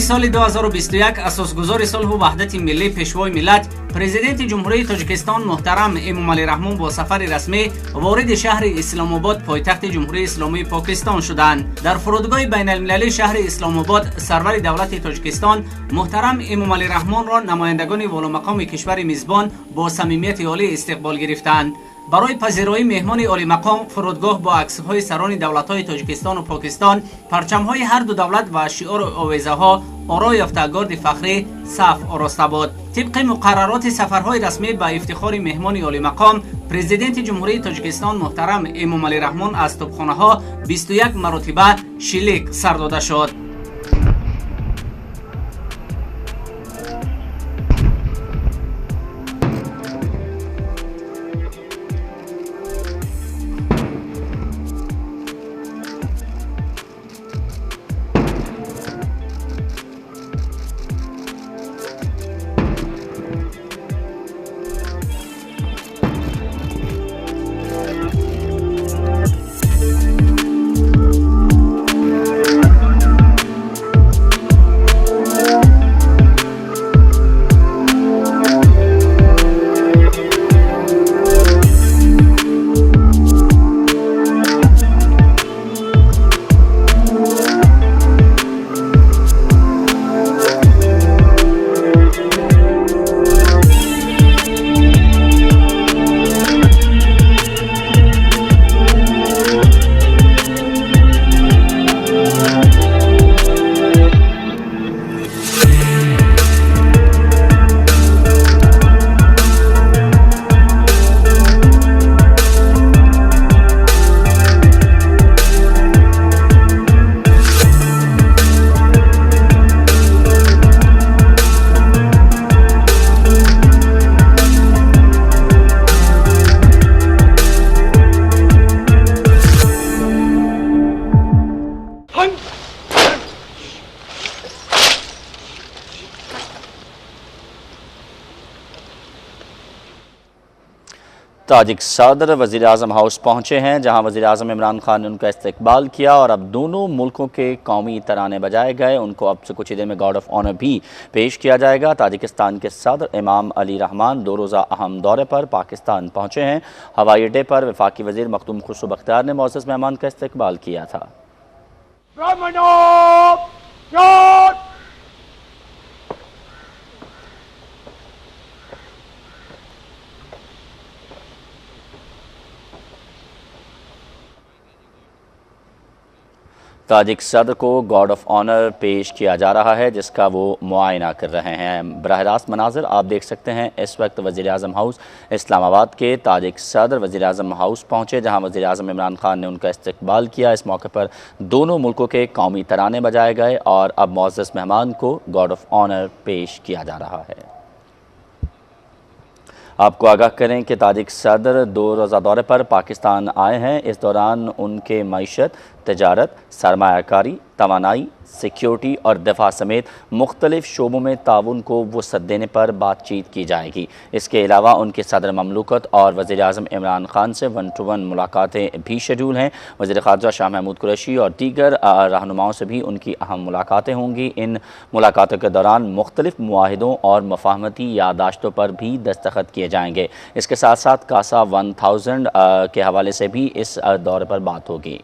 سال 2021 اساسگزار صلح و وحدت ملی پیشوای ملت پرزیدنت جمهوری تاجیکستان محترم امامعلی رحمان با سفر رسمی وارد شهر اسلام آباد پایتخت جمهوری اسلامی پاکستان شدند. در فرودگاه بین المللی شهر اسلام آباد سرور دولت تاجیکستان محترم امامعلی رحمان را نمایندگان والامقام کشور میزبان با صمیمیت عالی استقبال گرفتند. برای پذیرایی مهمان عالی مقام فرودگاه با عکس‌های سران دولت‌های تاجیکستان و پاکستان، پرچم‌های هر دو دولت و شعار آویزه‌ها آرا یافته گارد فخری صف آراسته بود. طبق مقررات سفرهای رسمی به افتخار مهمان عالی مقام، پرزیدنت جمهوری تاجیکستان محترم امامعلی رحمان از توپخانه‌ها 21 مرتبه شلیک سر داده شد. تاجک صدر وزیر اعظم ہاؤس پہنچے ہیں، جہاں وزیر اعظم عمران خان نے ان کا استقبال کیا اور اب دونوں ملکوں کے قومی ترانے بجائے گئے۔ ان کو اب سے کچھ ہی دیر میں گارڈ آف آنر بھی پیش کیا جائے گا۔ تاجکستان کے صدر امام علی رحمان 2 روزہ اہم دورے پر پاکستان پہنچے ہیں۔ ہوائی اڈے پر وفاقی وزیر مخدوم خسرو بختیار نے معزز مہمان کا استقبال کیا تھا۔ تاجک صدر کو گارڈ آف آنر پیش کیا جا رہا ہے، جس کا وہ معائنہ کر رہے ہیں۔ براہ راست مناظر آپ دیکھ سکتے ہیں۔ اس وقت وزیر اعظم ہاؤس اسلام آباد کے تاجک صدر وزیر اعظم ہاؤس پہنچے، جہاں وزیر اعظم عمران خان نے ان کا استقبال کیا۔ اس موقع پر دونوں ملکوں کے قومی ترانے بجائے گئے اور اب معزز مہمان کو گارڈ آف آنر پیش کیا جا رہا ہے۔ آپ کو آگاہ کریں کہ تاجک صدر 2 روزہ دورے پر پاکستان آئے ہیں۔ اس دوران ان کے معیشت، تجارت، سرمایہ کاری، توانائی، سیکیورٹی اور دفاع سمیت مختلف شعبوں میں تعاون کو وسعت دینے پر بات چیت کی جائے گی۔ اس کے علاوہ ان کے صدر مملکت اور وزیر اعظم عمران خان سے 1 to 1 ملاقاتیں بھی شیڈول ہیں۔ وزیر خارجہ شاہ محمود قریشی اور دیگر رہنماؤں سے بھی ان کی اہم ملاقاتیں ہوں گی۔ ان ملاقاتوں کے دوران مختلف معاہدوں اور مفاہمتی یادداشتوں پر بھی دستخط کیے جائیں گے۔ اس کے ساتھ ساتھ کاسا 1000 کے حوالے سے بھی اس دورے پر بات ہوگی۔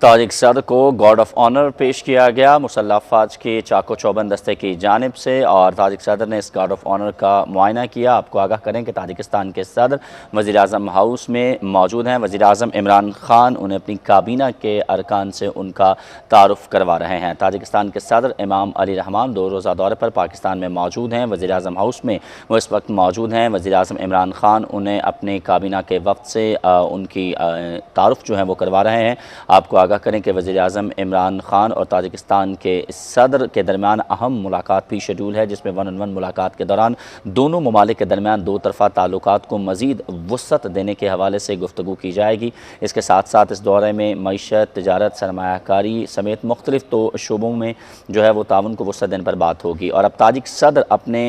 تاجک صدر کو گارڈ آف آنر پیش کیا گیا مسلح افواج کے چاق و چوبند دستے کی جانب سے، اور تاجک صدر نے اس گارڈ آف آنر کا معائنہ کیا۔ آپ کو آگاہ کریں کہ تاجکستان کے صدر وزیر اعظم ہاؤس میں موجود ہیں۔ وزیر اعظم عمران خان انہیں اپنی کابینہ کے ارکان سے ان کا تعارف کروا رہے ہیں۔ تاجکستان کے صدر امام علی رحمان 2 روزہ دورے پر پاکستان میں موجود ہیں۔ وزیر اعظم ہاؤس میں وہ اس وقت موجود ہیں۔ وزیر اعظم عمران خان انہیں اپنے کابینہ کے وفد سے ان کی تعارف جو ہیں وہ کروا رہے ہیں۔ آپ کو آگاہ کریں کہ وزیر اعظم عمران خان اور تاجکستان کے صدر کے درمیان اہم ملاقات بھی شیڈول ہے، جس میں 1 on 1 ملاقات کے دوران دونوں ممالک کے درمیان 2 طرفہ تعلقات کو مزید وسعت دینے کے حوالے سے گفتگو کی جائے گی۔ اس کے ساتھ ساتھ اس دورے میں معیشت، تجارت، سرمایہ کاری سمیت مختلف شعبوں میں جو ہے وہ تعاون کو وسعت دینے پر بات ہوگی۔ اور اب تاجک صدر اپنے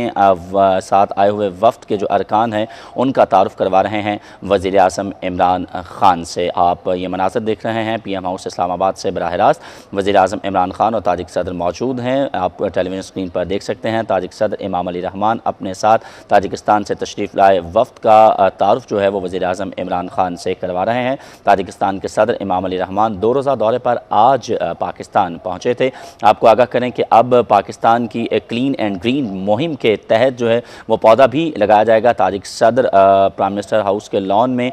ساتھ آئے ہوئے وفد کے جو ارکان ہیں ان کا تعارف کروا رہے ہیں وزیر اعظم عمران خان سے۔ آپ یہ مناظر دیکھ رہے ہیں پی ایم ہاؤس اسلام آباد سے براہ راست وزیر اعظم عمران خان اور تاجک صدر موجود ہیں۔ آپ ٹیلی ویژن اسکرین پر دیکھ سکتے ہیں تاجک صدر امام علی رحمان اپنے ساتھ تاجکستان سے تشریف لائے وفد کا تعارف جو ہے وہ وزیر اعظم عمران خان سے کروا رہے ہیں۔ تاجکستان کے صدر امام علی رحمان 2 روزہ دورے پر آج پاکستان پہنچے تھے۔ آپ کو آگاہ کریں کہ اب پاکستان کی کلین اینڈ گرین مہم کے تحت جو ہے وہ پودا بھی لگایا جائے گا۔ تاجک صدر پرائم منسٹر ہاؤس کے لان میں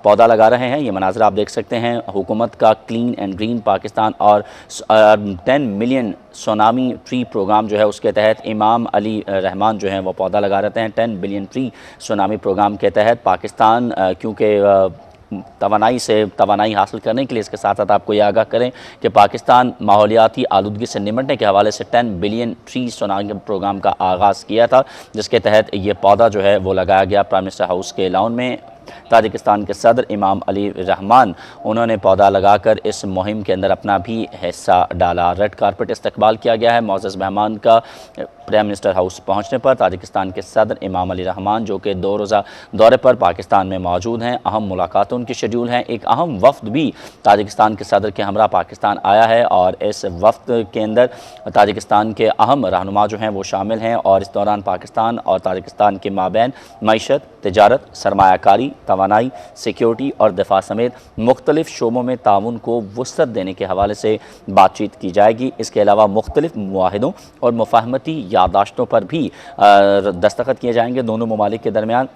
پودا لگا رہے ہیں۔ یہ مناظر آپ دیکھ سکتے ہیں۔ حکومت کا کلین اینڈ گرین پاکستان اور 10 ملین سونامی ٹری پروگرام جو ہے اس کے تحت امام علی رحمان جو ہیں وہ پودا لگا رہتے ہیں۔ 10 بلین ٹری سونامی پروگرام کے تحت پاکستان کیونکہ توانائی حاصل کرنے کے لیے، اس کے ساتھ ساتھ آپ کو یہ آگاہ کریں کہ پاکستان ماحولیاتی آلودگی سے نمٹنے کے حوالے سے 10 بلین ٹری سونامی پروگرام کا آغاز کیا تھا، جس کے تحت یہ پودا جو ہے وہ لگایا گیا پرائم منسٹر ہاؤس کے لان میں۔ تاجکستان کے صدر امام علی رحمان انہوں نے پودا لگا کر اس مہم کے اندر اپنا بھی حصہ ڈالا۔ ریڈ کارپٹ استقبال کیا گیا ہے معزز مہمان کا پرائم منسٹر ہاؤس پہنچنے پر۔ تاجکستان کے صدر امام علی رحمان جو کہ 2 روزہ دورے پر پاکستان میں موجود ہیں، اہم ملاقاتوں ان کی شیڈول ہیں۔ ایک اہم وفد بھی تاجکستان کے صدر کے ہمراہ پاکستان آیا ہے، اور اس وفد کے اندر تاجکستان کے اہم رہنما جو ہیں وہ شامل ہیں، اور اس دوران پاکستان اور تاجکستان کے مابین معیشت، تجارت، سرمایہ کاری، توانائی، سیکیورٹی اور دفاع سمیت مختلف شعبوں میں تعاون کو وسعت دینے کے حوالے سے بات چیت کی جائے گی۔ اس کے علاوہ مختلف معاہدوں اور مفاہمتی یادداشتوں پر بھی دستخط کیے جائیں گے دونوں ممالک کے درمیان،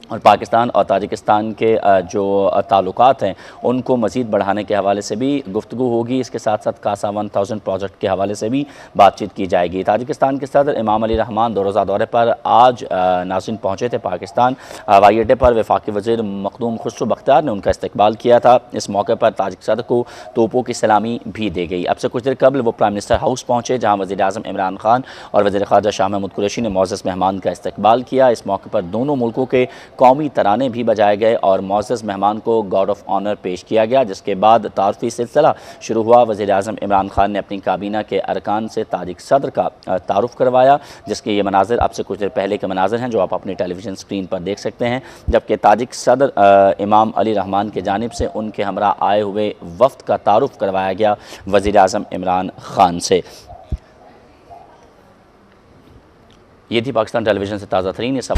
اور پاکستان اور تاجکستان کے جو تعلقات ہیں ان کو مزید بڑھانے کے حوالے سے بھی گفتگو ہوگی۔ اس کے ساتھ ساتھ کاسا 1000 پروجیکٹ کے حوالے سے بھی بات چیت کی جائے گی۔ تاجکستان کے صدر امام علی رحمان 2 روزہ دورے پر آج ناظرین پہنچے تھے پاکستان۔ ہوائی اڈے پر وفاقی وزیر مخدوم خسرو بختیار نے ان کا استقبال کیا تھا۔ اس موقع پر تاجک صدر کو توپوں کی سلامی بھی دی گئی۔ اب سے کچھ دیر قبل وہ پرائم منسٹر ہاؤس پہنچے، جہاں وزیر اعظم عمران خان اور وزیر خارجہ شاہ محمود قریشی نے معزز مہمان کا استقبال کیا۔ اس موقع پر دونوں ملکوں کے قومی ترانے بھی بجائے گئے اور معزز مہمان کو گارڈ آف آنر پیش کیا گیا، جس کے بعد تعارفی سلسلہ شروع ہوا۔ وزیر اعظم عمران خان نے اپنی کابینہ کے ارکان سے تاجک صدر کا تعارف کروایا، جس کے یہ مناظر اب سے کچھ دیر پہلے کے مناظر ہیں جو آپ اپنی ٹیلی ویژن اسکرین پر دیکھ سکتے ہیں، جبکہ تاجک صدر امام علی رحمان کی جانب سے ان کے ہمراہ آئے ہوئے وفد کا تعارف کروایا گیا وزیر اعظم عمران خان سے۔ یہ تھی پاکستان ٹیلی ویژن سے تازہ ترین یہ سب۔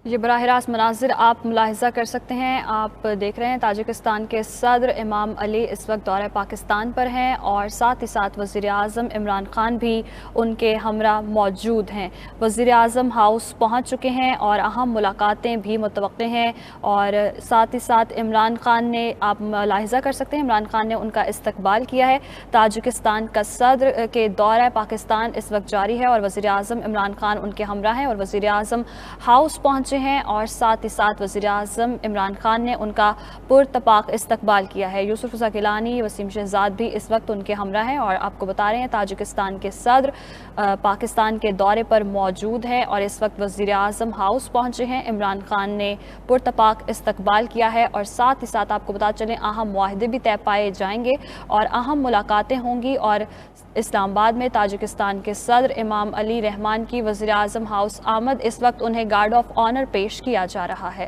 یہ براہ راست مناظر آپ ملاحظہ کر سکتے ہیں، آپ دیکھ رہے ہیں تاجکستان کے صدر امام علی اس وقت دورہ پاکستان پر ہیں اور ساتھ ہی ساتھ وزیر اعظم عمران خان بھی ان کے ہمراہ موجود ہیں۔ وزیر اعظم ہاؤس پہنچ چکے ہیں اور اہم ملاقاتیں بھی متوقع ہیں، اور ساتھ ہی ساتھ عمران خان نے، آپ ملاحظہ کر سکتے ہیں، عمران خان نے ان کا استقبال کیا ہے۔ تاجکستان کا صدر کے دورہ پاکستان اس وقت جاری ہے اور وزیر اعظم عمران خان ان کے ہمراہ ہیں اور وزیر اعظم ہاؤس پہنچے ہیں، اور ساتھ ہی ساتھ وزیر اعظم عمران خان نے ان کا پرتپاک استقبال کیا ہے۔ یوسف رضا گیلانی، وسیم شہزاد بھی اس وقت ان کے ہمراہ ہیں، اور آپ کو بتا رہے ہیں تاجکستان کے صدر پاکستان کے دورے پر موجود ہیں اور اس وقت وزیر اعظم ہاؤس پہنچے ہیں۔ عمران خان نے پرتپاک استقبال کیا ہے، اور ساتھ ہی ساتھ آپ کو بتا چلیں اہم معاہدے بھی طے پائے جائیں گے اور اہم ملاقاتیں ہوں گی، اور اسلام آباد میں تاجکستان کے صدر امام علی رحمان کی وزیر اعظم ہاؤس آمد، اس وقت انہیں گارڈ آف آنر پیش کیا جا رہا ہے۔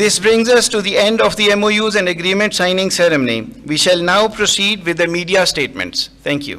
This brings us to the end of the MOUs and agreement signing ceremony. We shall now proceed with the media statements. Thank you.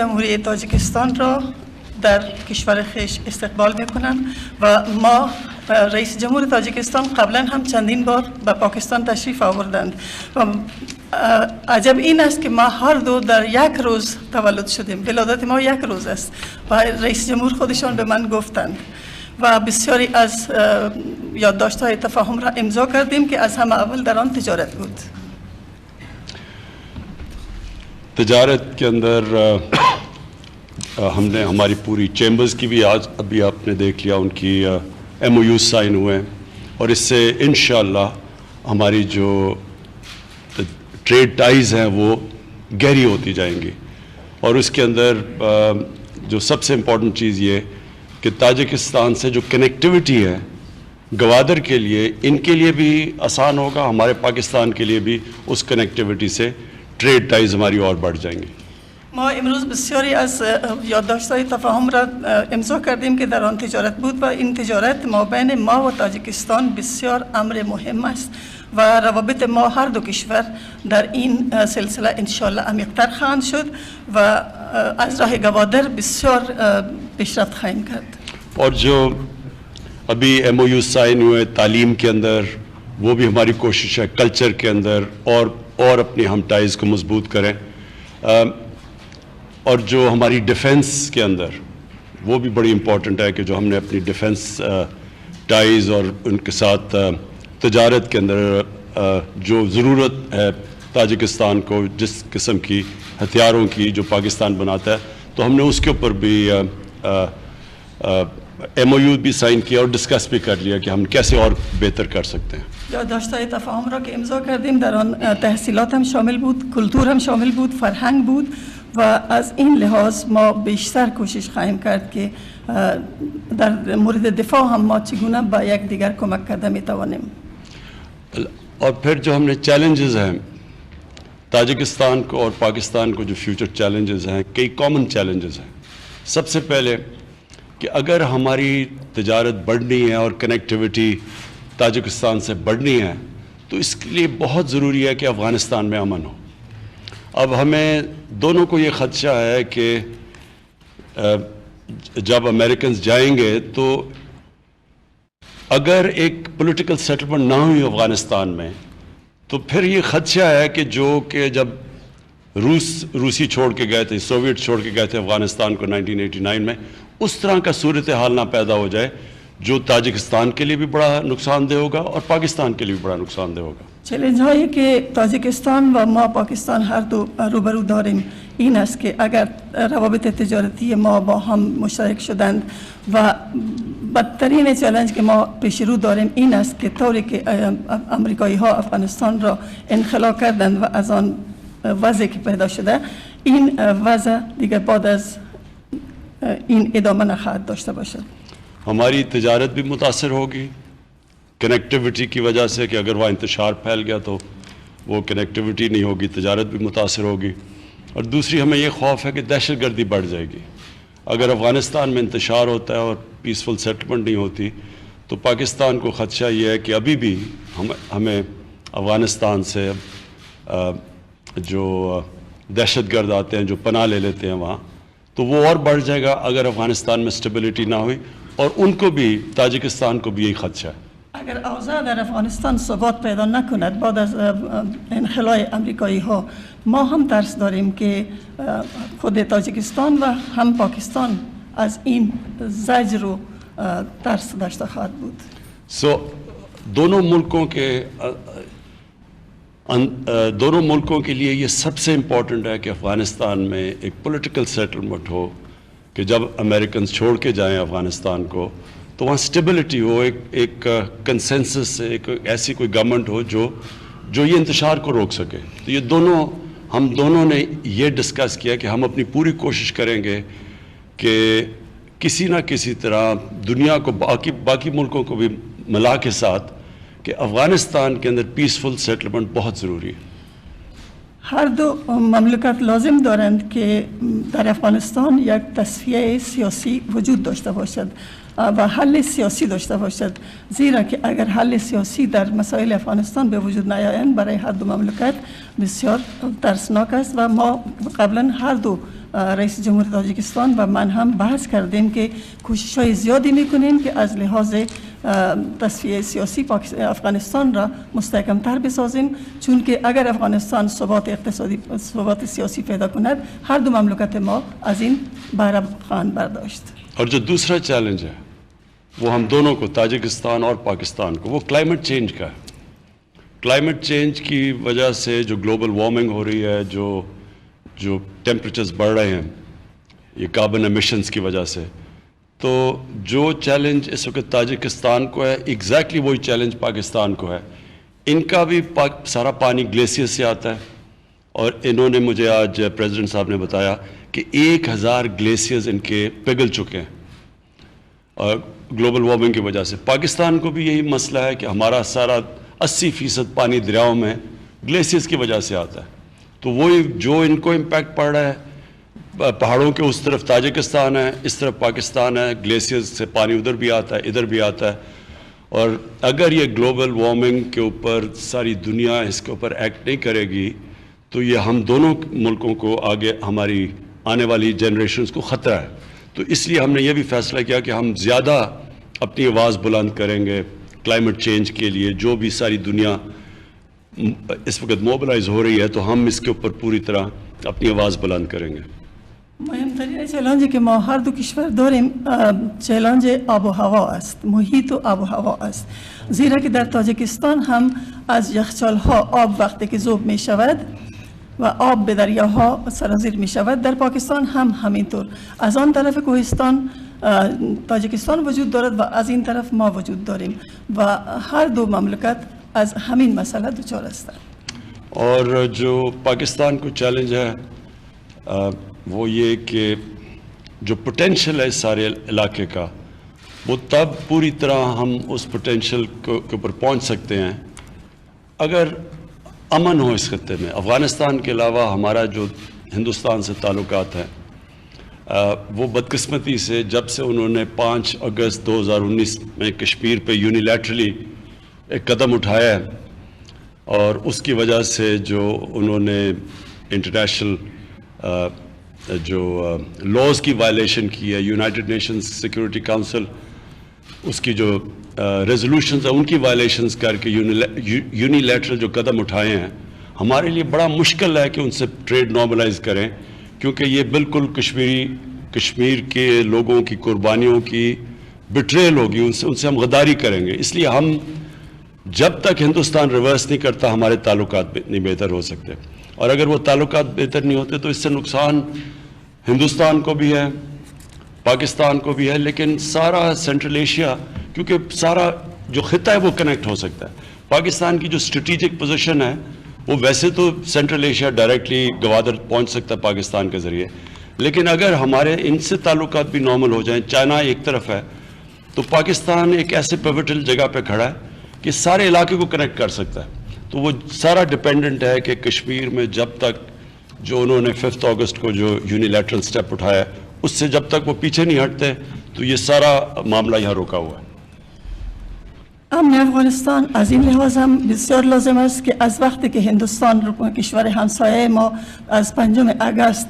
جمهوری Tajikistan را در کشور خویش استقبال میکنم و ما رئیس جمهور تاجیکستان قبلا هم چندین بار به پاکستان تشریف آوردند و عجب این است که ما هر دو در یک روز تولد شدیم. ولادت ما یک روز است و رئیس جمهور خودشان به من گفتند و بسیاری از یادداشت‌های تفاهم را امضا کردیم که از همه اول در آن تجارت بود. تجارت کے اندر ہم نے ہماری پوری چیمبرز کی بھی آج ابھی آپ نے دیکھ لیا، ان کی ایم او یوز سائن ہوئے ہیں، اور اس سے انشاءاللہ ہماری جو ٹریڈ ٹائز ہیں وہ گہری ہوتی جائیں گی۔ اور اس کے اندر جو سب سے امپورٹنٹ چیز یہ کہ تاجکستان سے جو کنیکٹیوٹی ہے گوادر کے لیے، ان کے لیے بھی آسان ہوگا، ہمارے پاکستان کے لیے بھی اس کنیکٹیوٹی سے ٹریڈ ٹائز ہماری اور بڑھ جائیں گے۔ ما امروز بسیاری از یادداشت‌های تفاهم را امضا کردیم که در آن تجارت بود و این تجارت ما بین ما و تاجیکستان بسیار امر مهم است و روابط ما هر دو کشور در این سلسله انشاءالله عمیق‌تر خواهند شد و از راه گوادر بسیار پیشرفت خواهیم کرد۔ اور جو ابھی ایم او یو سائن ہوئے تعلیم کے اندر، وہ بھی ہماری کوشش ہے کلچر کے اندر اور اپنی ہم ٹائز کو مضبوط کریں۔ اور جو ہماری ڈیفنس کے اندر، وہ بھی بڑی امپورٹنٹ ہے کہ جو ہم نے اپنی ڈیفنس ٹائز اور ان کے ساتھ تجارت کے اندر جو ضرورت ہے تاجکستان کو جس قسم کی ہتھیاروں کی جو پاکستان بناتا ہے، تو ہم نے اس کے اوپر بھی ایم او یو بھی سائن کیا اور ڈسکس بھی کر لیا کہ ہم کیسے اور بہتر کر سکتے ہیں۔ یادداشت‌های تفاهم را که امضا کردیم در آن تحصیلات هم شامل بود، کلتور هم شامل بود، فرهنگ بود و از این لحاظ ما بیشتر کوشش خواهیم کرد که در مورد دفاع هم ما چگونه با یک دیگر کمک کرده میتوانیم۔ اور پھر جو ہم نے چیلنجز ہیں تاجکستان کو اور پاکستان کو، جو فیوچر چیلنجز ہیں، کئی کامن چیلنجز ہیں۔ سب سے پہلے کہ اگر ہماری تجارت بڑھنی ہے اور کنیکٹیوٹی تاجکستان سے بڑھنی ہے تو اس کے لیے بہت ضروری ہے کہ افغانستان میں امن ہو۔ اب ہمیں دونوں کو یہ خدشہ ہے کہ جب امریکنز جائیں گے تو اگر ایک پولیٹیکل سیٹلمنٹ نہ ہوئی افغانستان میں تو پھر یہ خدشہ ہے کہ جب روسی چھوڑ کے گئے تھے، سوویٹ چھوڑ کے گئے تھے افغانستان کو 1989 میں، اس طرح کا صورتحال نہ پیدا ہو جائے جو تاجکستان کے لیے بھی بڑا نقصان دہ ہوگا اور پاکستان کے لیے بھی بڑا نقصان دہ ہوگا. چالش هایی که تاجیکستان و ما پاکستان هر دو روبرو داریم این است که اگر روابط تجارتی ما با هم مشترک شدند و بدترین چالش که ما پیش رو داریم این است که طوری که امریکایی ها افغانستان را انخلا کردند و از آن وضعی که پیدا شده این وضع دیگر بعد از این ادامه نخواهد داشته باشد. ہماری تجارت بھی متاثر ہوگی کنیکٹیوٹی کی وجہ سے، کہ اگر وہاں انتشار پھیل گیا تو وہ کنیکٹیوٹی نہیں ہوگی، تجارت بھی متاثر ہوگی. اور دوسری ہمیں یہ خوف ہے کہ دہشت گردی بڑھ جائے گی. اگر افغانستان میں انتشار ہوتا ہے اور پیسفل سیٹلمنٹ نہیں ہوتی تو پاکستان کو خدشہ یہ ہے کہ ابھی بھی ہمیں افغانستان سے جو دہشت گرد آتے ہیں، جو پناہ لے لیتے ہیں وہاں، تو وہ اور بڑھ جائے گا اگر افغانستان میں اسٹیبلٹی نہ ہوئی، اور ان کو بھی، تاجکستان کو بھی یہی خدشہ ہے. اگر اوضاع در افغانستان ثبات پیدا نکند بعد از انخلای امریکایی ها، ما هم ترس داریم که خود تاجیکستان و هم پاکستان از این زجر و ترس داشته خواهد بود. دونوں ملکوں کے لیے یہ سب سے امپورٹنٹ ہے کہ افغانستان میں ایک پولیٹیکل سیٹلمنٹ ہو، کہ جب امریکنز چھوڑ کے جائیں افغانستان کو تو وہاں سٹیبلٹی ہو، ایک کنسنسس سے، ایک ایسی کوئی گورنمنٹ ہو جو یہ انتشار کو روک سکے. تو یہ ہم دونوں نے یہ ڈسکس کیا کہ ہم اپنی پوری کوشش کریں گے کہ کسی نہ کسی طرح دنیا کو، باقی ملکوں کو بھی ملا کے ساتھ، کہ افغانستان کے اندر پیسفل سیٹلمنٹ بہت ضروری ہے. هر دو مملکت لازم دارند که در افغانستان یک تصفیه سیاسی وجود داشته باشد و حل سیاسی داشته باشد، زیرا که اگر حل سیاسی در مسائل افغانستان به وجود نیایند برای هر دو مملکت بسیار ترسناک است. و ما قبلا هر دو رئیس جمهور تاجیکستان و من هم بحث کردیم که کوشش‌های زیادی می‌کنیم که از لحاظ تصفیه سیاسی افغانستان را مستحکم‌تر بسازیم، چون که اگر افغانستان ثبات اقتصادی، ثبات سیاسی پیدا کند، هر دو مملکت ما از این بهره خواهند برداشت. اور جو دوسرا چیلنج ہے وہ ہم دونوں کو، تاجکستان اور پاکستان کو، وہ کلائمیٹ چینج کا ہے. کلائمیٹ چینج کی وجہ سے جو گلوبل وارمنگ ہو رہی ہے، جو ٹیمپریچرز بڑھ رہے ہیں، یہ کاربن ایمیشنز کی وجہ سے، تو جو چیلنج اس وقت تاجکستان کو ہے ایگزیکٹلی وہی چیلنج پاکستان کو ہے. ان کا بھی سارا پانی گلیشیئر سے آتا ہے، اور انہوں نے مجھے آج پریزیڈنٹ صاحب نے بتایا کہ 1000 گلیشیئرز ان کے پگھل چکے ہیں اور گلوبل وارمنگ کی وجہ سے. پاکستان کو بھی یہی مسئلہ ہے کہ ہمارا سارا 80% پانی دریاؤں میں گلیشیئرز کی وجہ سے آتا ہے. تو وہی جو ان کو امپیکٹ پڑ رہا ہے، پہاڑوں کے اس طرف تاجکستان ہے، اس طرف پاکستان ہے، گلیشیئرز سے پانی ادھر بھی آتا ہے، ادھر بھی آتا ہے. اور اگر یہ گلوبل وارمنگ کے اوپر ساری دنیا اس کے اوپر ایکٹ نہیں کرے گی تو یہ ہم دونوں ملکوں کو، آگے ہماری آنے والی جنریشنز کو خطرہ ہے. تو اس لیے ہم نے یہ بھی فیصلہ کیا کہ ہم زیادہ اپنی آواز بلند کریں گے کلائمیٹ چینج کے لیے. جو بھی ساری دنیا اس وقت موبلائز ہو رہی ہے تو ہم اس کے اوپر پوری طرح اپنی آواز بلند کریں گے. مهمترین چالنجی که ما هر دو کشور داریم چالنج آب و هوا است، محیط و آب و هوا است. زیرا که در تاجیکستان هم از یخچال‌ها آب وقتی که ذوب می شود و آب به دریاها سرازیر می شود، در پاکستان هم همینطور. از آن طرف کوهستان تاجیکستان وجود دارد و از این طرف ما وجود داریم و هر دو مملکت از همین مسئله دچار هستند. اور جو پاکستان کو چیلنج ہے وہ یہ کہ جو پوٹینشل ہے اس سارے علاقے کا، وہ تب پوری طرح ہم اس پوٹینشل کے اوپر پہنچ سکتے ہیں اگر امن ہو اس خطے میں. افغانستان کے علاوہ ہمارا جو ہندوستان سے تعلقات ہیں وہ بدقسمتی سے جب سے انہوں نے 5 اگست 2019 میں کشمیر پہ یونیلیٹرلی ایک قدم اٹھایا ہے، اور اس کی وجہ سے جو انہوں نے انٹرنیشنل جو لاز کی وائلیشن کی ہے, یونائٹڈ نیشنز سیکورٹی کاؤنسل اس کی جو ریزولوشنز ہیں ان کی وائلیشنز کر کے یونیلیٹرل جو قدم اٹھائے ہیں, ہمارے لیے بڑا مشکل ہے کہ ان سے ٹریڈ نارملائز کریں, کیونکہ یہ بالکل کشمیر کے لوگوں کی قربانیوں کی بٹریل ہوگی, ان سے ہم غداری کریں گے. اس لیے ہم جب تک ہندوستان ریورس نہیں کرتا ہمارے تعلقات نہیں بہتر ہو سکتے, اور اگر وہ تعلقات بہتر نہیں ہوتے تو اس سے نقصان ہندوستان کو بھی ہے, پاکستان کو بھی ہے, لیکن سارا سینٹرل ایشیا, کیونکہ سارا جو خطہ ہے وہ کنیکٹ ہو سکتا ہے. پاکستان کی جو اسٹریٹجک پوزیشن ہے وہ ویسے تو سینٹرل ایشیا ڈائریکٹلی گوادر پہنچ سکتا ہے پاکستان کے ذریعے, لیکن اگر ہمارے ان سے تعلقات بھی نارمل ہو جائیں, چائنا ایک طرف ہے, تو پاکستان ایک ایسے پیوٹل جگہ پہ کھڑا ہے کہ سارے علاقے کو کنیکٹ کر سکتا ہے. تو وہ سارا ڈیپینڈنٹ ہے کہ کشمیر میں جب تک جو انہوں نے 5 اگست کو جو یونیلیٹرل سٹیپ اٹھایا ہے اس سے جب تک وہ پیچھے نہیں ہٹتے تو یہ سارا معاملہ یہاں روکا ہوا ہے. امن افغانستان از این لحاظ هم بسیار لازم است که از وقتی که هندوستان کشور همسایه ما از 5 اگست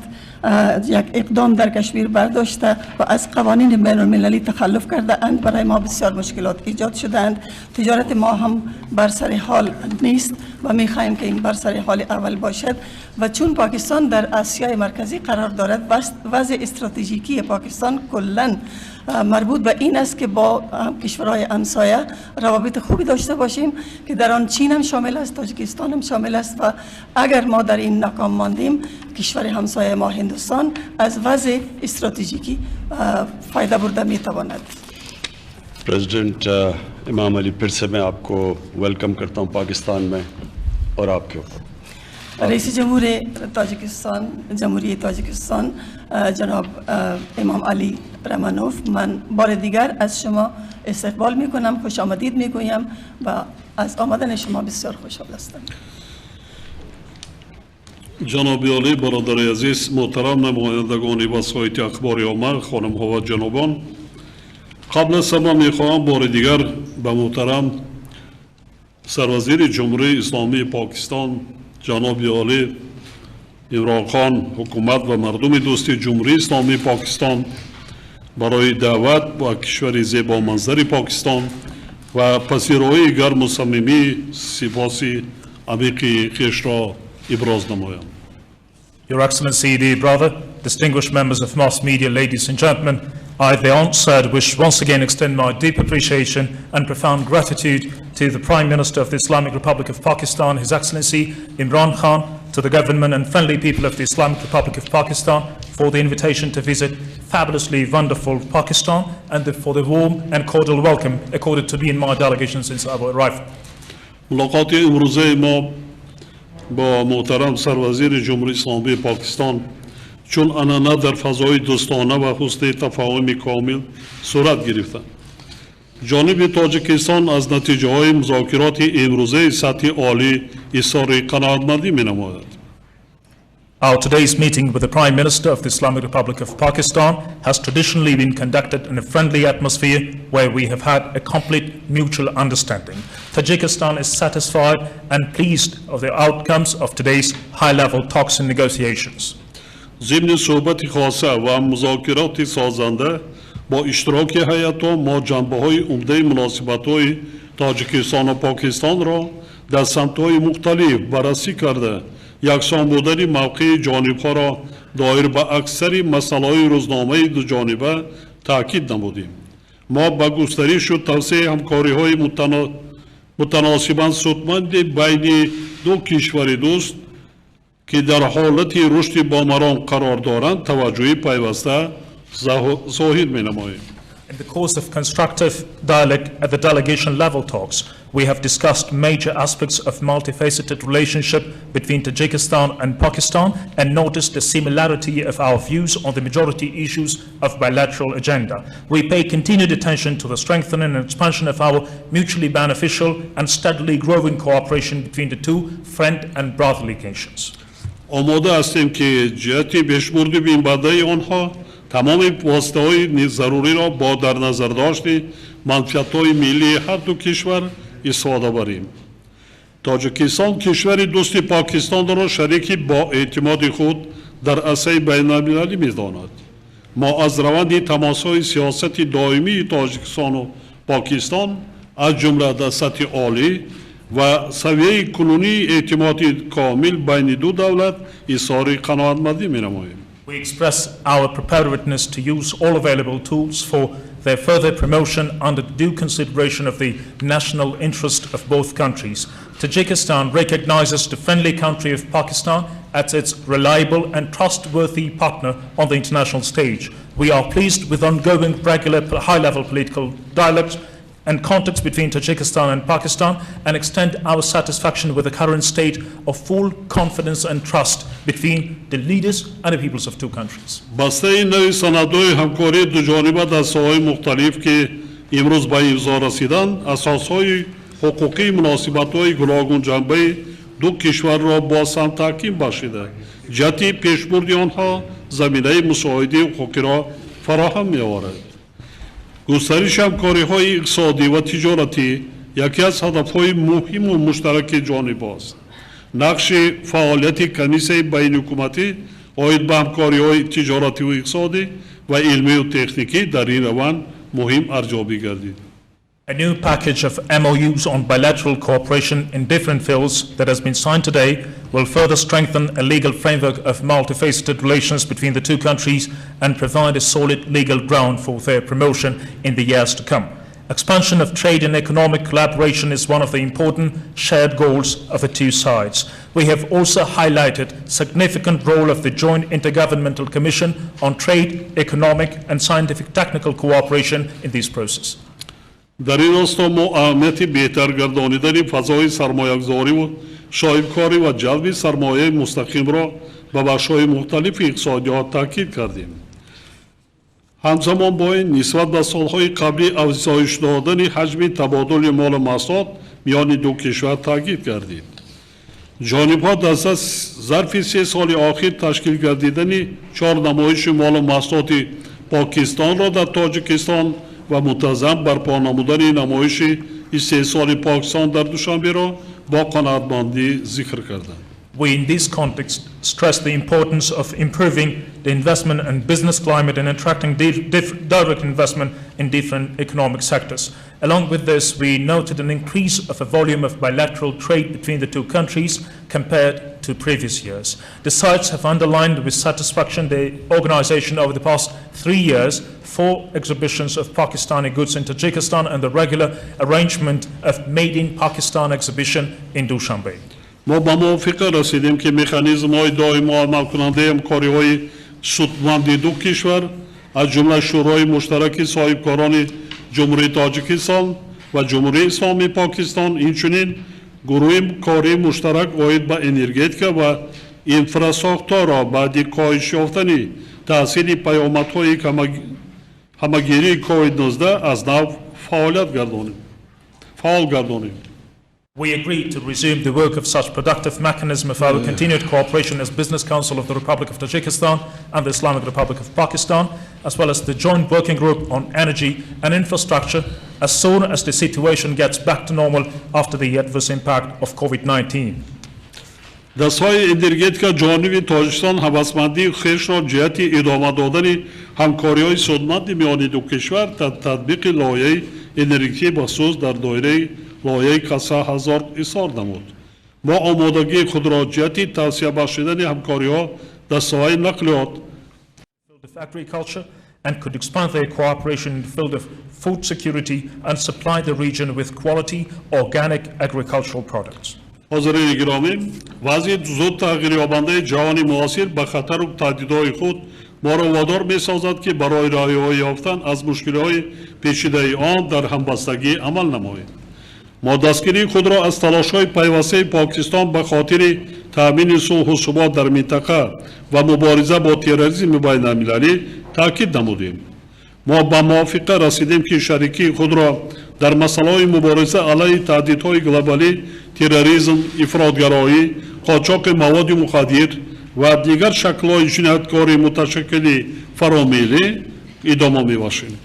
یک اقدام در کشمیر برداشته و از قوانین بین المللی تخلف کرده اند, برای ما بسیار مشکلات ایجاد شده اند. تجارت ما هم بر سر حال نیست و می‌خواهیم که این بر سر حال اول باشد, و چون پاکستان در آسیای مرکزی قرار دارد وضع استراتژیکی پاکستان کلاً مربوط به این است که با کشورهای همسایه روابط خوبی داشته باشیم که در آن چین هم شامل است, تاجیکستان هم شامل است, و اگر ما در این ناکام ماندیم کشور همسایه ما هندوستان از وضع استراتژیکی فایده برده میتواند. پریزیڈنٹ امام علی, پھر سے میں آپ کو ویلکم کرتا ہوں پاکستان میں اور آپ کے اوپر. رئیس جمهور تاجیکستان جمهوری تاجیکستان جناب امام علی رحمانوف, من بار دیگر از شما استقبال میکنم, خوش آمدید میگویم و از آمدن شما بسیار خوشحال هستم. جناب عالی, برادر عزیز, محترم نمایندگان وسایط اخبار عامه, خانم ها و جنابان, قبل از همه میخواهم بار دیگر به محترم سروزیر جمهوری اسلامی پاکستان جناب عالی عمران خان, حکومت و مردم دوست جمهوری اسلامی پاکستان برای دعوت و کشور زیبا منظر پاکستان و پذیرایی گرم و صمیمی سپاس عمیق خویش را ابراز نمایم. Your Excellency, dear brother, distinguished members of mass media, ladies and gentlemen, I at the onset wish once again extend my deep appreciation and profound gratitude to the Prime Minister of the Islamic Republic of Pakistan, His Excellency Imran Khan, to the government and friendly people of the Islamic Republic of Pakistan for the invitation to visit fabulously wonderful Pakistan and for the warm and cordial welcome accorded to me in my delegation since I arrived. ملاقات امروزه ما با محترم سروزیر جمهوری اسلامی پاکستان چون انانه در فضای دوستانه و حسن تفاهم کامل صورت گرفته. جانب تاجیکستان از نتیجه های مذاکرات امروزه سطح عالی اظهار قناعتمندی می نماید. Our today's meeting with the Prime Minister of the Islamic Republic of Pakistan has traditionally been conducted in a friendly atmosphere where we have had a complete mutual understanding. Tajikistan is satisfied and pleased of the outcomes of today's high-level talks and negotiations. ضمن صحبت خاصه و مذاکرات سازنده با اشتراک هیئت‌ها ما جنبه‌های عمده مناسبت‌های تاجیکستان و پاکستان را در سمت‌های مختلف بررسی کرده یکسان بودن موقع جانب‌ها را دایر به اکثر مسائل روزنامه دو جانبه تاکید نمودیم. ما با گسترش و توسعه همکاری‌های متناسباً سودمند بین دو کشور دوست که در حالت رشد بامران قرار دارند توجه پیوسته ظاهر می‌نماییم. In the course of constructive dialogue at the delegation level talks, we have discussed major aspects of multifaceted relationship between Tajikistan and Pakistan and noticed the similarity of our views on the majority issues of bilateral agenda. We pay continued attention to the strengthening and expansion of our mutually beneficial and steadily growing cooperation between the two friend and brotherly nations. آماده هستیم که جهتی بشمرده بین بدای آنها تمام واسطه‌های ضروری را با در نظر داشت منفعت‌های ملی هر دو کشور استفاده بریم. تاجیکستان کشور دوست پاکستان را شریکی با اعتماد خود در عرصه بین‌المللی می‌داند. ما از روند تماس‌های سیاست دائمی تاجیکستان و پاکستان از جمله در سطح عالی و سویه کنونی اعتماد کامل بین دو دولت اظهار قناعتمندی می‌نماییم. We express our preparedness to use all available tools for their further promotion under due consideration of the national interest of both countries. Tajikistan recognizes the friendly country of Pakistan as its reliable and trustworthy partner on the international stage. We are pleased with ongoing regular high-level political dialogues and contacts between Tajikistan and Pakistan and extend our satisfaction with the current state of full confidence and trust between the leaders and the peoples of two countries. بسته نوی سندهای همکاری دو جانبه در ساحه‌های مختلف که امروز به امضا رسیدند اساسهای حقوقی مناسبت‌های گوناگون جنبه دو کشور را با هم تحکیم بخشیده جهت پیشبرد آنها زمینه مساعده حقوقی را فراهم می‌آورد. گسترش همکاری‌های اقتصادی و تجارتی یکی از هدف‌های مهم و مشترک جانب است. نقش فعالیت کنیسه بین حکومتی آید به همکاری‌های تجارتی و اقتصادی و علمی و تکنیکی در این روند مهم ارزیابی گردید. A new package of MOUs on bilateral cooperation in different fields that has been signed today will further strengthen a legal framework of multifaceted relations between the two countries and provide a solid legal ground for their promotion in the years to come. Expansion of trade and economic collaboration is one of the important shared goals of the two sides. We have also highlighted significant role of the Joint Intergovernmental Commission on Trade, Economic and Scientific Technical Cooperation in this process. در این راستا ما اهمیت بهتر گردانیدن فضای سرمایه‌گذاری و شایع‌کاری و جلب سرمایه مستقیم را به بخش‌های مختلف اقتصادیات تاکید کردیم. همزمان با این نسبت به سالهای قبلی افزایش دادن حجم تبادل مال و محصولات میان دو کشور تاکید کردید. جانب‌ها در ظرف 3 سال اخیر تشکیل گردیدن 4 نمایش مال و محصولات پاکستان را در تاجیکستان و منتظم برپا نمودن نمایش 3 سال پاکستان در دوشنبه را با قناعتمندی ذکر کردند. We in this context stress the importance of improving the investment and business climate and attracting direct investment in different economic sectors. Along with this, we noted an increase of a volume of bilateral trade between the two countries compared to previous years. The sides have underlined with satisfaction the organization over the past 3 years 4 exhibitions of Pakistani goods in Tajikistan and the regular arrangement of Made in Pakistan exhibition in Dushanbe. ما به موافقه رسیدیم که مکانیزم‌های دائم عمل کننده همکاری‌های سودمند دو کشور از جمله شورای مشترک صاحبکاران جمهوری تاجیکستان و جمهوری اسلامی پاکستان اینچنین گروه کاری مشترک آید به انرژتیک و اینفراستراکچور را بعد کاهش یافتن تاثیر پیامدهای همگیری کووید 19 از نو فعال گردانیم. We agreed to resume the work of such productive mechanism of our continued cooperation as Business Council of the Republic of Tajikistan and the Islamic Republic of Pakistan, as well as the Joint Working Group on Energy and Infrastructure, as soon as the situation gets back to normal after the adverse impact of COVID-19. در سایه انرژتیک جانب تاجیکستان هوسمندی خویش را جهت ادامه دادن همکاری‌های سودمند میان دو کشور در تطبیق لایحه انرژی بخصوص در دایره لایحه کسا هزار اظهار نمود. ما آمادگی خود را جهت توسعه بخشیدن همکاری‌ها در ساحه نقلیات of agriculture and could expand their cooperation in the field of food security and supply the region with quality organic agricultural products. حاضرین گرامی، وضعیت زود تغییر یابنده جهان معاصر به خطر و تهدیدهای خود ما را وادار می‌سازد که برای رهایی یافتن از مشکل‌های پیچیده آن در همبستگی عمل نماییم. ما دستگیری خود را از تلاش‌های پیوسته پاکستان به خاطر تأمین صلح و ثبات در منطقه و مبارزه با تروریسم بین‌المللی تاکید نمودیم. ما به موافقه رسیدیم که شریکی خود را در مسائل مبارزه علیه تهدیدهای گلوبالی، تروریسم، افراطگرایی، قاچاق مواد مخدر و دیگر شکل‌های جنایتکاری متشکل فرامیلی ادامه می‌بخشیم.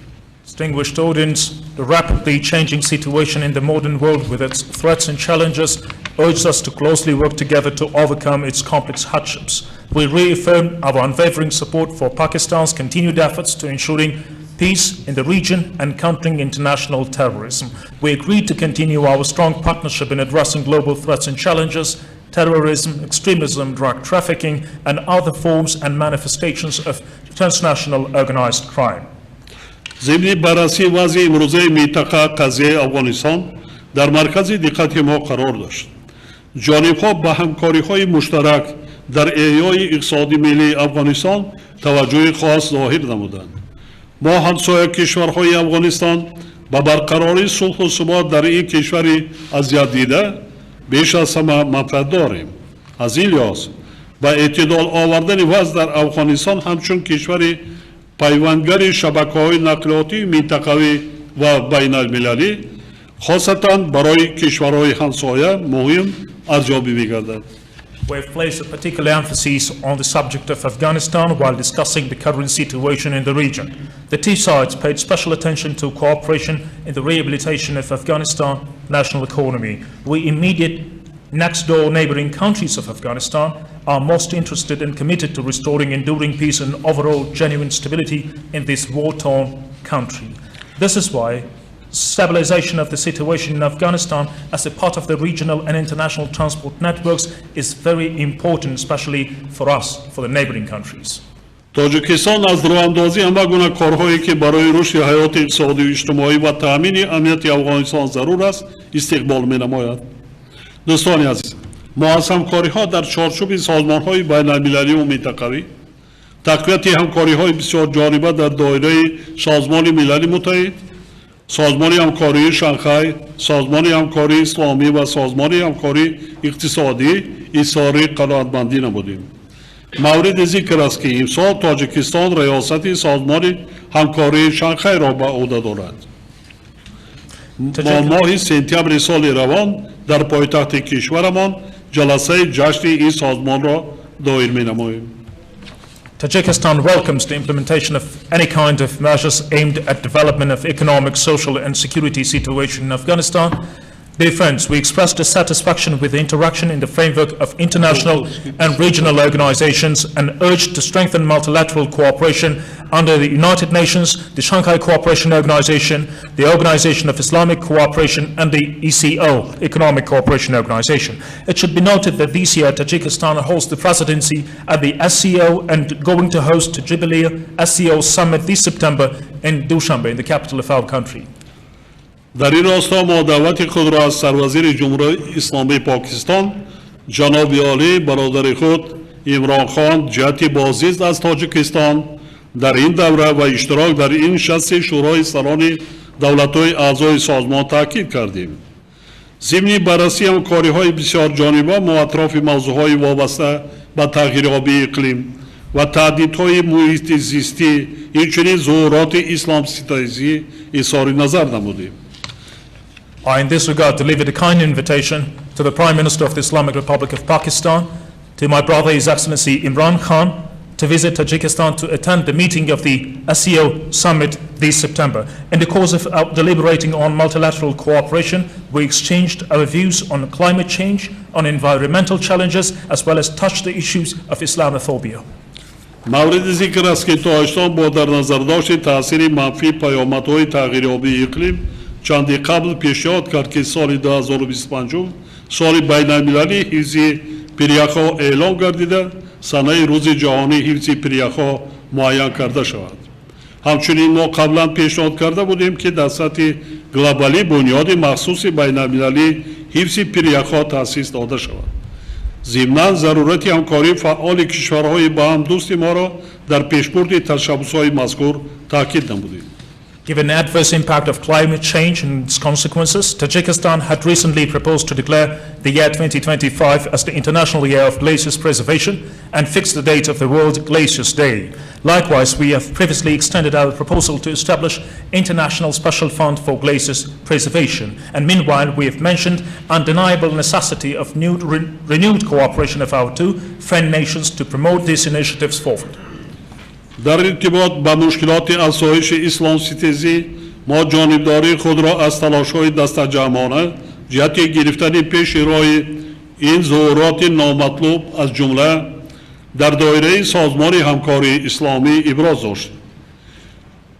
Distinguished audience, the rapidly changing situation in the modern world with its threats and challenges urges us to closely work together to overcome its complex hardships. We reaffirm our unwavering support for Pakistan's continued efforts to ensuring peace in the region and countering international terrorism. We agree to continue our strong partnership in addressing global threats and challenges, terrorism, extremism, drug trafficking, and other forms and manifestations of transnational organized crime. ضمن بررسی وضع امروزه منطقه قضیه افغانستان در مرکز دقت ما قرار داشت. جانب‌ها به همکاری‌های مشترک در احیای اقتصادی ملی افغانستان توجه خاص ظاهر نمودند. ما همسایه کشورهای افغانستان با برقراری صلح و ثبات در این کشور از یاد دیده بیش از همه منفعت داریم. از این لحاظ با اعتدال آوردن وضع در افغانستان همچون کشور پیوندگر شبکه‌های نقلیاتی منطقوی و بین المللی خاصتاً برای کشورهای همسایه مهم ارزیابی می‌گردد. We have placed a particular emphasis on the subject of Afghanistan while discussing the current situation in the region. The two sides paid special attention to cooperation in the rehabilitation of Afghanistan national economy. We immediate next-door neighboring countries of Afghanistan are most interested and committed to restoring enduring peace and overall genuine stability in this war-torn country. This is why stabilization of the situation in Afghanistan as a part of the regional and international transport networks is very important, especially for us, for the neighboring countries. Tajikistan از راه‌اندازی همه گونه کارهایی که برای رشد حیات اقتصادی و اجتماعی و تأمین امنیت افغانستان ضرور است استقبال می‌نماید. دوستان عزیز، ما از همکاری‌ها در چارچوب سازمان‌های بین‌المللی و منطقوی، تقویت همکاری‌های بسیار جانبه در دایره سازمان ملل متحد، سازمان همکاری شانگهای، سازمان همکاری اسلامی و سازمان همکاری اقتصادی اظهار قناعتمندی نمودیم. مورد ذکر است که امسال تاجیکستان ریاست سازمان همکاری شانگهای را به عهده دارد. ما ماه سپتامبر سال روان در پایتخت کشورمان جلسه جشن این سازمان را دایر می‌نماییم. Tajikistan welcomes the implementation of any kind of measures aimed at development of economic, social, and security situation in Afghanistan. Dear friends, we express dissatisfaction with the interaction in the framework of international and regional organizations and urge to strengthen multilateral cooperation under the United Nations, the Shanghai Cooperation Organization, the Organization of Islamic Cooperation, and the ECO, Economic Cooperation Organization. It should be noted that this year Tajikistan holds the presidency at the SCO and going to host the Jubilee SCO Summit this September in Dushanbe, in the capital of our country. در این راستا ما دعوت خود را از سروزیر جمهوری اسلامی پاکستان جناب عالی برادر خود عمران خان جهت بازدید از تاجیکستان در این دوره و اشتراک در این نشست شورای سران دولت‌های اعضای سازمان تاکید کردیم. ضمن بررسی همکاری‌های بسیار جانبه ما اطراف موضوع‌های وابسته به تغییرآبی اقلیم و تهدیدهای محیط زیستی همچنین ظهورات اسلام ستیزی اظهار نظر نمودیم. I, in this regard, delivered a kind invitation to the Prime Minister of the Islamic Republic of Pakistan, to my brother, His Excellency Imran Khan, to visit Tajikistan to attend the meeting of the SCO Summit this September. In the course of deliberating on multilateral cooperation, we exchanged our views on climate change, on environmental challenges, as well as touched the issues of Islamophobia. مورد ذکر است که تاجیکستان با در نظر داشت تأثیر منفی پیامدهای تغییرآبی اقلیم چندی قبل پیشنهاد کرد که سال 2025 سال بین المللی حفظ پریخ‌ها اعلام گردیده سنه روز جهانی حفظ پریخ‌ها معین کرده شود. همچنین ما قبلا پیشنهاد کرده بودیم که در سطح گلوبالی بنیاد مخصوص بین المللی حفظ پریخ‌ها تأسیس داده شود. ضمناً ضرورت همکاری فعال کشورهای با هم دوست ما را در پیشبرد تشبس‌های مذکور تاکید نمودیم. Given the adverse impact of climate change and its consequences, Tajikistan had recently proposed to declare the year 2025 as the International Year of Glaciers Preservation and fix the date of the World Glaciers Day. Likewise, we have previously extended our proposal to establish International Special Fund for Glaciers Preservation. And meanwhile, we have mentioned undeniable necessity of renewed cooperation of our two friend nations to promote these initiatives forward. در ارتباط با مشکلات افزایش اسلام ستیزی ما جانبداری خود را از تلاش‌های دسته‌جمعانه جهت گرفتن پیش روی N ظهورات نامطلوب از جمله در دایره سازمان همکاری اسلامی ابراز داشت.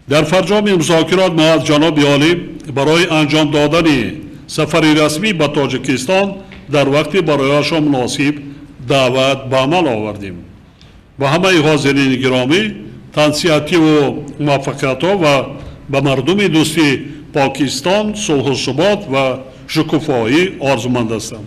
در فرجام مذاکرات ما از جناب عالی برای انجام دادن سفر رسمی به تاجیکستان در وقت برایشان مناسب دعوت به عمل آوردیم. و همه حاضرین گرامی تنصیحاتی و موفقیت‌ها و به مردم دوستی پاکستان صلح و ثبات و شکوفایی آرزومند هستم.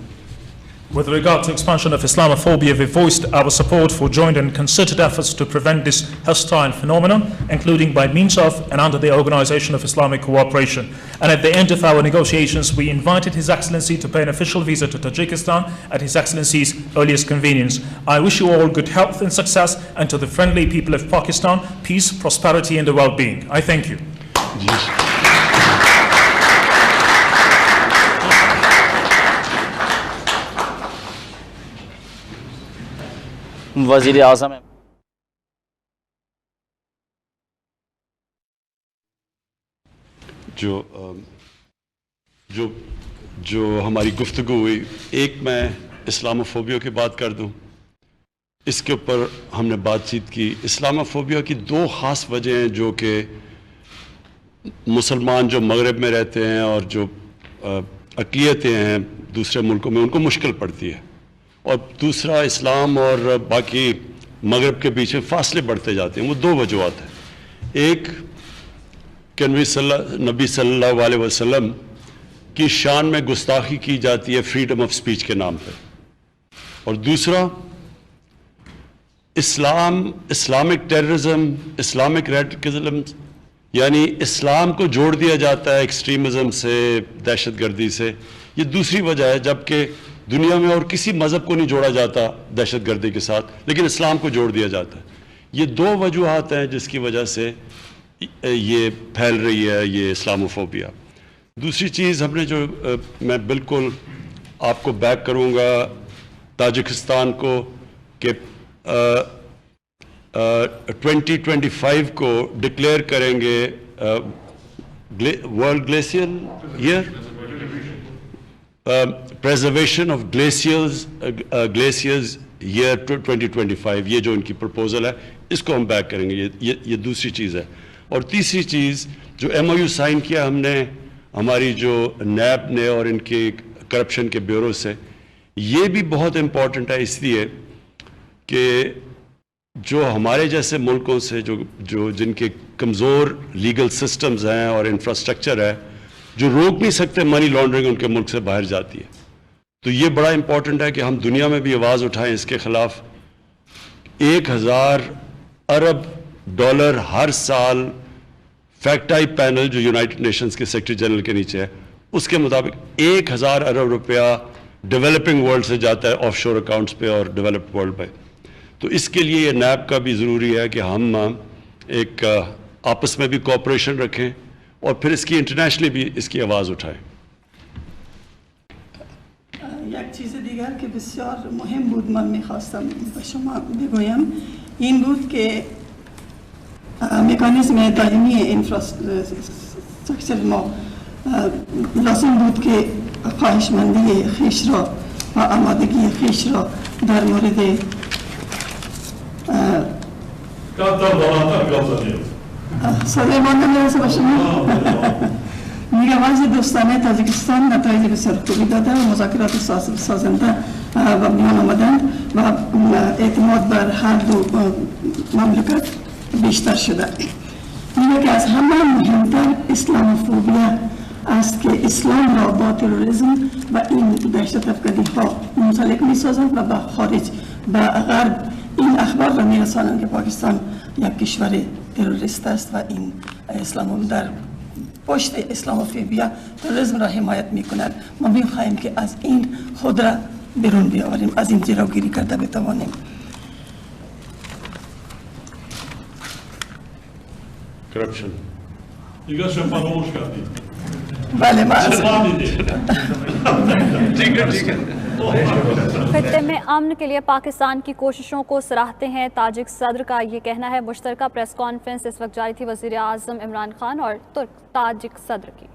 With regard to expansion of Islamophobia, we voiced our support for joint and concerted efforts to prevent this hostile phenomenon, including by means of and under the Organization of Islamic Cooperation. And at the end of our negotiations, we invited His Excellency to pay an official visa to Tajikistan at His Excellency's earliest convenience. I wish you all good health and success, and to the friendly people of Pakistan, peace, prosperity, and well-being. I thank you. وزیر اعظم جو ہماری گفتگو ہوئی، ایک میں Islamophobia کی بات کر دوں. اس کے اوپر ہم نے بات چیت کی. اسلاموفوبیا کی دو خاص وجہ ہیں جو کہ مسلمان جو مغرب میں رہتے ہیں اور جو اقلیتیں ہیں دوسرے ملکوں میں ان کو مشکل پڑتی ہے، اور دوسرا اسلام اور باقی مغرب کے بیچ میں فاصلے بڑھتے جاتے ہیں. وہ دو وجوہات ہیں. ایک کہ نبی صلی اللہ علیہ وسلم کی شان میں گستاخی کی جاتی ہے فریڈم آف سپیچ کے نام پہ، اور دوسرا اسلامک ٹیررزم، اسلامک ریڈیکلزم، یعنی اسلام کو جوڑ دیا جاتا ہے ایکسٹریمزم سے، دہشت گردی سے. یہ دوسری وجہ ہے، جبکہ دنیا میں اور کسی مذہب کو نہیں جوڑا جاتا دہشت گردی کے ساتھ، لیکن اسلام کو جوڑ دیا جاتا ہے. یہ دو وجوہات ہیں جس کی وجہ سے یہ پھیل رہی ہے یہ اسلاموفوبیا. دوسری چیز ہم نے جو میں بالکل آپ کو بیک کروں گا تاجکستان کو کہ 2025 کو ڈکلیئر کریں گے world glacier year, preservation of glaciers year 2025. یہ جو ان کی پرپوزل ہے اس کو ہم بیک کریں گے. یہ دوسری چیز ہے. اور تیسری چیز جو MOU سائن کیا ہم نے ہماری جو نیب نے اور ان کے کرپشن کے بیورو سے، یہ بھی بہت امپورٹنٹ ہے اس لیے کہ جو ہمارے جیسے ملکوں سے جو جن کے کمزور لیگل سسٹمز ہیں اور انفراسٹرکچر ہے، جو روک نہیں سکتے منی لانڈرنگ ان کے ملک سے باہر جاتی ہے. تو یہ بڑا امپورٹنٹ ہے کہ ہم دنیا میں بھی آواز اٹھائیں اس کے خلاف. 1000 ارب ڈالر ہر سال فیکٹ آئی پینل جو یونائٹڈ نیشنز کے سیکرٹری جنرل کے نیچے ہے، اس کے مطابق 1000 ارب روپیہ ڈیولپنگ ورلڈ سے جاتا ہے آف شور اکاؤنٹس پہ اور ڈیولپڈ ورلڈ پہ. تو اس کے لیے یہ نیب کا بھی ضروری ہے کہ ہم ایک آپس میں بھی کوآپریشن رکھیں اور پھر اس کی انٹرنیشنلی بھی اس کی آواز اٹھائیں. یک چیز دیگر که بسیار مهم بود من میخواستم به شما بگویم این بود که مکانیزم دائمی انفراستراکچر ما لازم بود که خواهشمندی خویش را و آمادگی خویش را در مورد صدای ما نمیرسه به شما؟ میگم وضع دوستانه تاجیکستان نتایج بسیار خوبی داده و مذاکرات سازنده و میان آمدند و اعتماد بر هر دو مملکت بیشتر شده. میگه که از همه مهمتر اسلاموفوبیا است که اسلام را با تروریسم و این دهشت افکنی ها منسلک میسازند و به خارج به غرب این اخبار را میرسانند که پاکستان یک کشور تروریست است و این اسلام در پشت اسلاموفوبیا تروریسم را حمایت میکند. ما میخواهیم که از این خود را بیرون بیاوریم، از این جلوگیری کرده بتوانیم. کرپشن دیگه فراموش کردیم. بله خطے میں امن کے لیے پاکستان کی کوششوں کو سراہتے ہیں تاجک صدر کا یہ کہنا ہے. مشترکہ پریس کانفرنس اس وقت جاری تھی وزیر اعظم عمران خان اور ترک تاجک صدر کی.